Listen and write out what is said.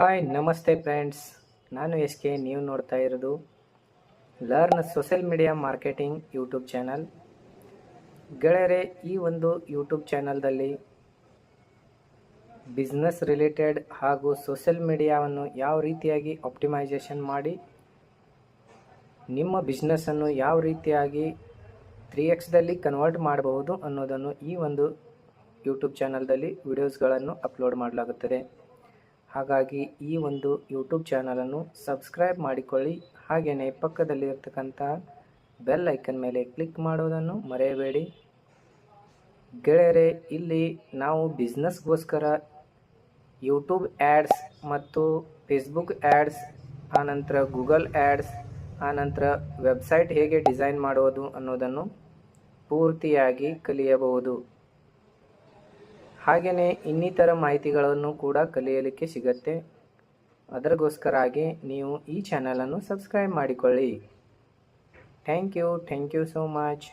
Hi ನಮಸ್ತೆ friends, ನಾನು S K. ನೀವು ನೋಡ್ತಾ ಇರೋದು learn social media marketing YouTube channel. ಗೆಳೆಯರೆ, ಈ ಒಂದು ಯೂಟ್ಯೂಬ್ ಚಾನಲ್ದಲ್ಲಿ ಬಿಸ್ನೆಸ್ ರಿಲೇಟೆಡ್ ಹಾಗೂ ಸೋಷಿಯಲ್ ಮೀಡಿಯಾವನ್ನು ಯಾವ ರೀತಿಯಾಗಿ ಆಪ್ಟಿಮೈಸೇಷನ್ ಮಾಡಿ ನಿಮ್ಮ ಬಿಸ್ನೆಸ್ಸನ್ನು ಯಾವ ರೀತಿಯಾಗಿ 3x ಕನ್ವರ್ಟ್ ಮಾಡಬಹುದು ಅನ್ನೋದನ್ನು ಈ ಒಂದು ಯೂಟ್ಯೂಬ್ ಚಾನಲ್ದಲ್ಲಿ ವಿಡಿಯೋಸ್ಗಳನ್ನು ಅಪ್ಲೋಡ್ ಮಾಡಲಾಗುತ್ತದೆ. ಹಾಗಾಗಿ ಈ ಒಂದು ಯೂಟ್ಯೂಬ್ ಚಾನಲನ್ನು ಸಬ್ಸ್ಕ್ರೈಬ್ ಮಾಡಿಕೊಳ್ಳಿ. ಹಾಗೆಯೇ ಪಕ್ಕದಲ್ಲಿರ್ತಕ್ಕಂಥ ಬೆಲ್ ಐಕನ್ ಮೇಲೆ ಕ್ಲಿಕ್ ಮಾಡೋದನ್ನು ಮರೆಯಬೇಡಿ. ಗೆಳೆಯರೆ, ಇಲ್ಲಿ ನಾವು ಬಿಸ್ನೆಸ್ಗೋಸ್ಕರ ಯೂಟ್ಯೂಬ್ ಆ್ಯಡ್ಸ್ ಮತ್ತು ಫೇಸ್ಬುಕ್ ಆ್ಯಡ್ಸ್, ಆನಂತರ ಗೂಗಲ್ ಆ್ಯಡ್ಸ್, ಆನಂತರ ವೆಬ್ಸೈಟ್ ಹೇಗೆ ಡಿಸೈನ್ ಮಾಡುವುದು ಅನ್ನೋದನ್ನು ಪೂರ್ತಿಯಾಗಿ ಕಲಿಯಬಹುದು. ಹಾಗೆಯೇ ಇನ್ನಿತರ ಮಾಹಿತಿಗಳನ್ನು ಕೂಡ ಕಲಿಯಲಿಕ್ಕೆ ಸಿಗುತ್ತೆ. ಅದಕ್ಕೋಸ್ಕರಾಗಿ ನೀವು ಈ ಚಾನಲನ್ನು ಸಬ್ಸ್ಕ್ರೈಬ್ ಮಾಡಿಕೊಳ್ಳಿ. Thank you so much.